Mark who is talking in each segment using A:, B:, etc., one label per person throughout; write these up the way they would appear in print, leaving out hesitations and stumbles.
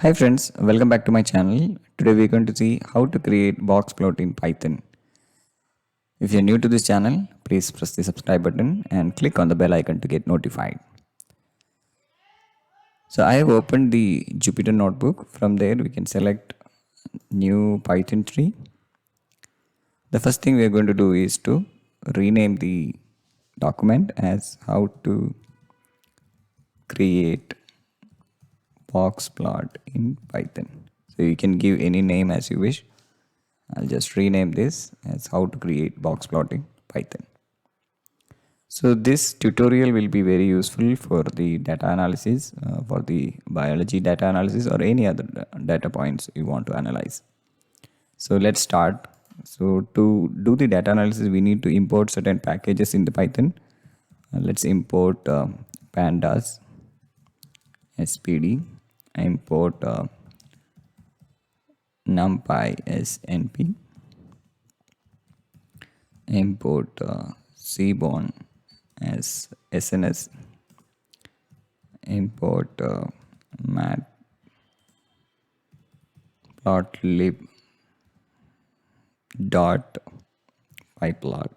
A: Hi friends, welcome back to my channel. Today we are going to see how to create Boxplot in Python. If you're new to this channel, please press the subscribe button and click on the bell icon to get notified. So I have opened the Jupyter notebook. From there we can select new Python tree. The first thing we are going to do is to rename the document as how to create Boxplot in Python. So you can give any name as you wish. I'll just rename this as how to create box plotting Python. So this tutorial will be very useful for the data analysis, for the biology data analysis or any other data points you want to analyze. So let's start. So to do the data analysis, we need to import certain packages in the Python. Let's import pandas, spd, import numpy snp, import cbon as sns, import matplotlib dot pyplot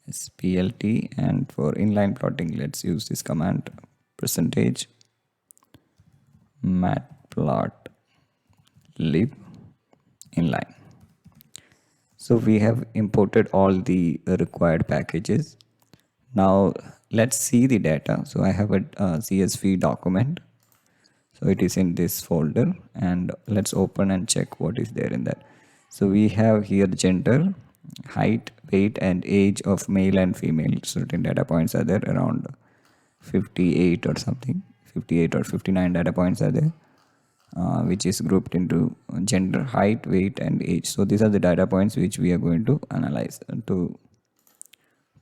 A: as plt, and for inline plotting let's use this command percentage matplotlib inline. So we have imported all the required packages. Now let's see the data. So I have a CSV document. So it is in this folder, and let's open and check what is there in that. So we have here gender, height, weight and age of male and female. Certain data points are there, around 58 or something, 58 or 59 data points are there. Which is grouped into gender, height, weight and age. So these are the data points which we are going to analyze. To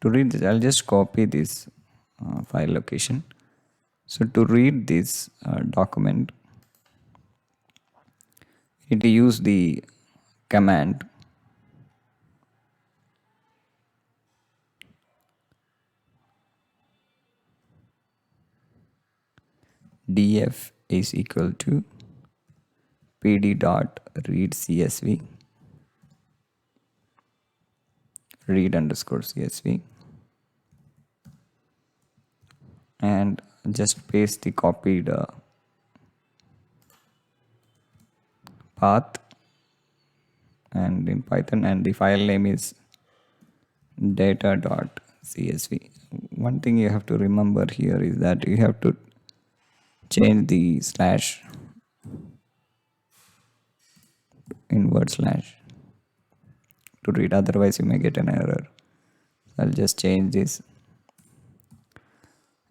A: read this, I'll just copy this file location. So to read this document, we need to use the command df is equal to pd dot read csv, read underscore csv, and just paste the copied path and in Python, and the file name is data.csv. One thing you have to remember here is that you have to change the slash invert slash to read, otherwise you may get an error. So I'll just change this,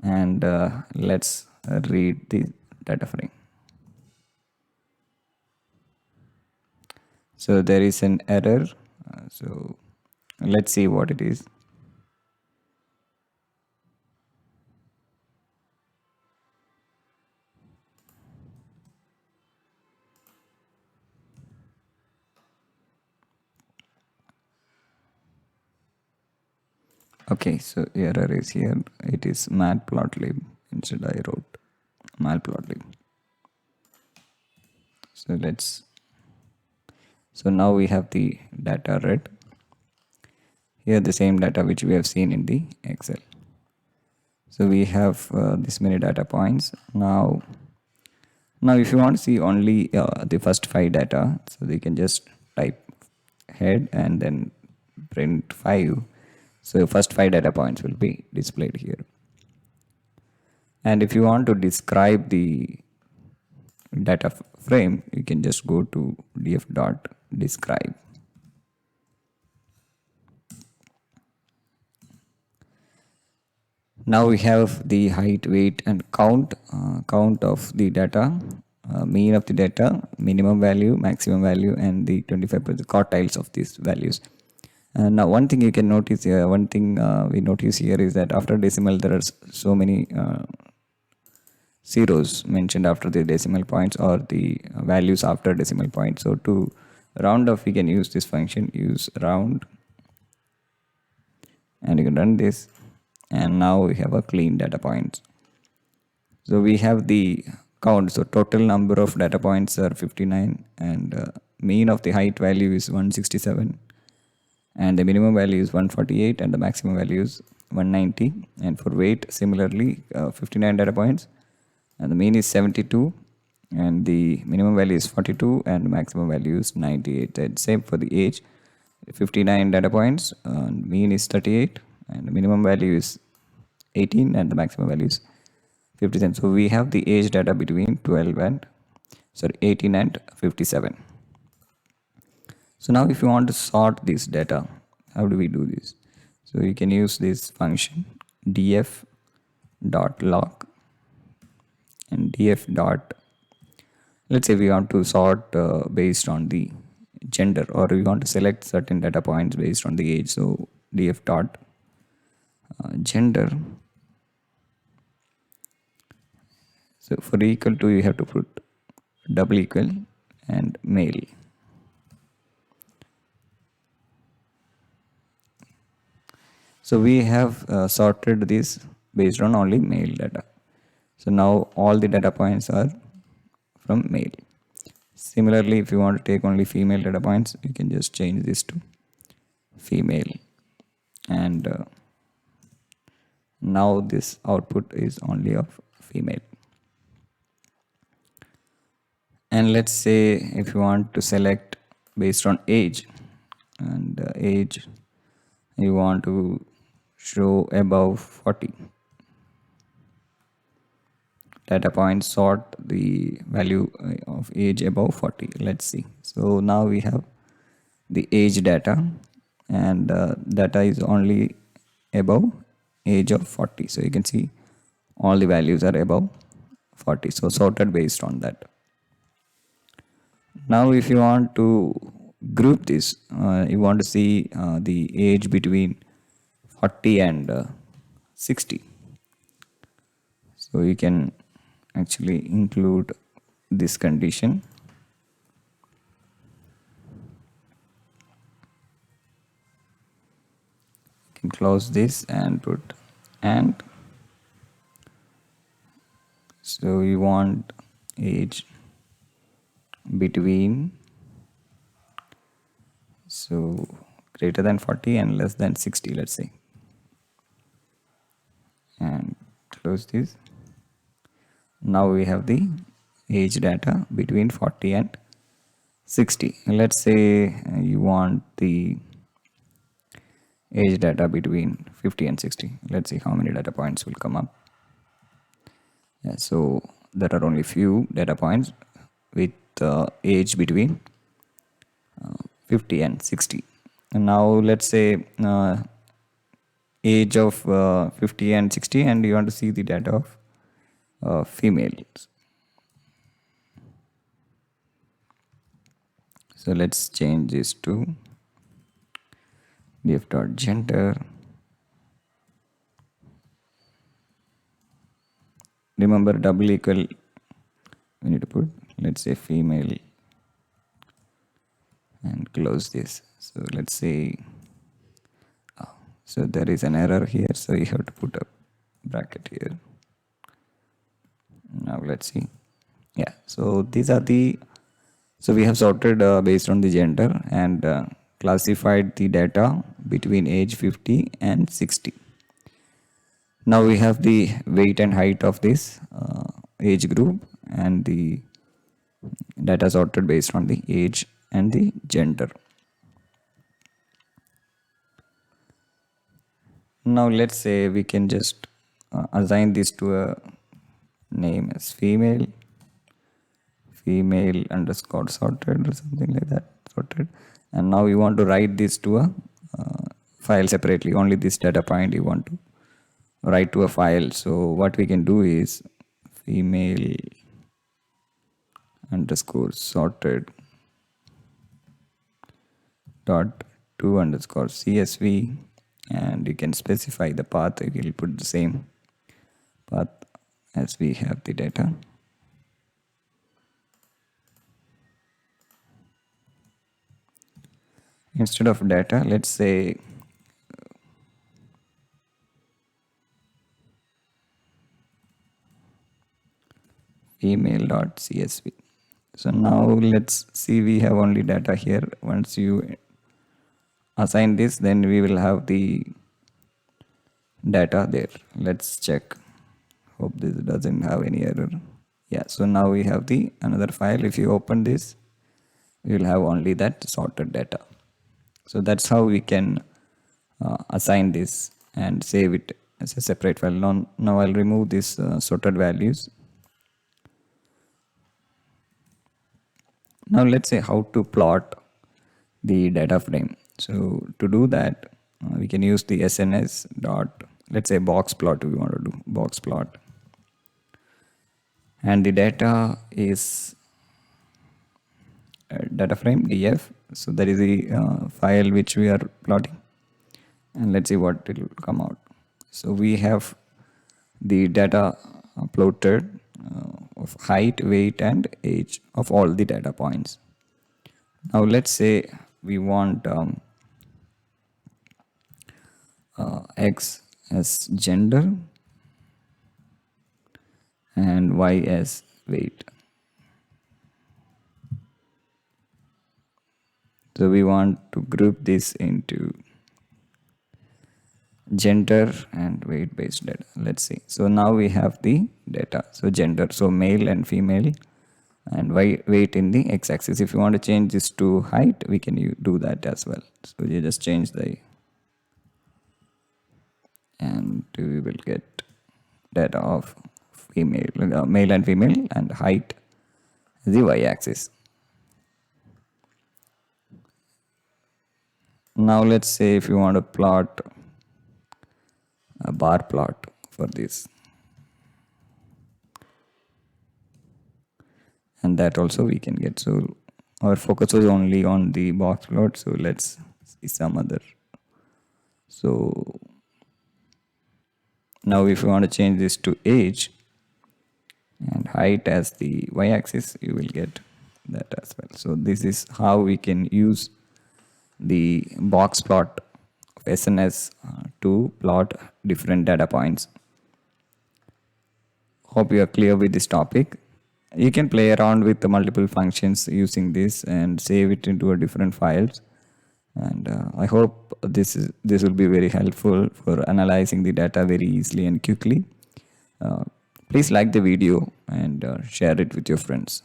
A: and let's read the data frame. So there is an error, so let's see what it is. Okay, so error is here. It is matplotlib. Instead I wrote matplotlib. So now we have the data read. Here the same data which we have seen in the Excel. So we have this many data points. Now if you want to see only the first 5 data, so you can just type head and then print 5. So first 5 data points will be displayed here. And if you want to describe the data frame, you can just go to df.describe. Now we have the height, weight and count of the data, mean of the data, minimum value, maximum value, and the 25% quartiles of these values. Now one thing you can notice here, we notice here is that after decimal there are so many zeros mentioned after the decimal points or the values after decimal point. So to round off, we can use this function, use round, and you can run this, and now we have a clean data points. So we have the count. So total number of data points are 59, and mean of the height value is 167, and the minimum value is 148, and the maximum value is 190. And for weight, similarly, 59 data points, and the mean is 72, and the minimum value is 42, and the maximum value is 98. And same for the age, 59 data points, mean is 38, and the minimum value is 18, and the maximum value is 57. So we have the age data between 18 and 57. So now if you want to sort this data, how do we do this? So you can use this function df.log and let's say we want to sort based on the gender, or we want to select certain data points based on the age. So df.gender. So for equal to, you have to put double equal and male. So we have sorted this based on only male data. So now all the data points are from male. Similarly, if you want to take only female data points, you can just change this to female. And now this output is only of female. And let's say if you want to select based on age, and age you want to show above 40 data points, sort the value of age above 40. Let's see. So now we have the age data, and data is only above age of 40. So you can see all the values are above 40. So sorted based on that. Now if you want to group this, you want to see the age between 40 and 60. So you can actually include this condition. You can close this and put and. So you want age between, so greater than 40 and less than 60, let's say, and close this. Now we have the age data between 40 and 60. Let's say you want the age data between 50 and 60. Let's see how many data points will come up. Yeah, so there are only few data points with age between 50 and 60. And now let's say age of 50 and 60, and you want to see the data of females. So let's change this to df.gender. Remember, double equal we need to put, let's say, female, and close this. So let's say, so there is an error here, so you have to put a bracket here. Now let's see. Yeah, so these are the, so we have sorted based on the gender, and classified the data between age 50 and 60. Now we have the weight and height of this age group, and the data sorted based on the age and the gender. Now let's say we can just assign this to a name as female underscore sorted, or something like that, sorted. And now you want to write this to a file separately. Only this data point you want to write to a file. So what we can do is female underscore sorted dot to underscore csv, and you can specify the path. You will put the same path as we have the data. Instead of data, let's say email.csv. So now let's see, we have only data here. Once you assign this, then we will have the data there. Let's check. Hope this doesn't have any error. Yeah, so now we have the another file. If you open this, we will have only that sorted data. So that's how we can assign this and save it as a separate file. Now I'll remove this sorted values. Now let's say how to plot the data frame. So to do that, we can use the SNS dot, let's say Boxplot, we want to do Boxplot. And the data is data frame df. So that is the file which we are plotting. And let's see what it will come out. So we have the data plotted of height, weight and age of all the data points. Now let's say we want X as gender and Y as weight. So we want to group this into gender and weight based data. Let's see. So now we have the data. So gender, so male and female, and weight in the x-axis. If you want to change this to height, we can do that as well. So you just change the, and we will get data of female, male and female, and height the y-axis. Now let's say if you want to plot a bar plot for this, and that also we can get. So our focus was only on the box plot, so let's see some other. So now if you want to change this to age and height as the y-axis, you will get that as well. So this is how we can use the box plot of SNS to plot different data points. Hope you are clear with this topic. You can play around with the multiple functions using this and save it into a different files. And I hope this will be very helpful for analyzing the data very easily and quickly. Please like the video and share it with your friends.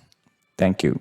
A: Thank you.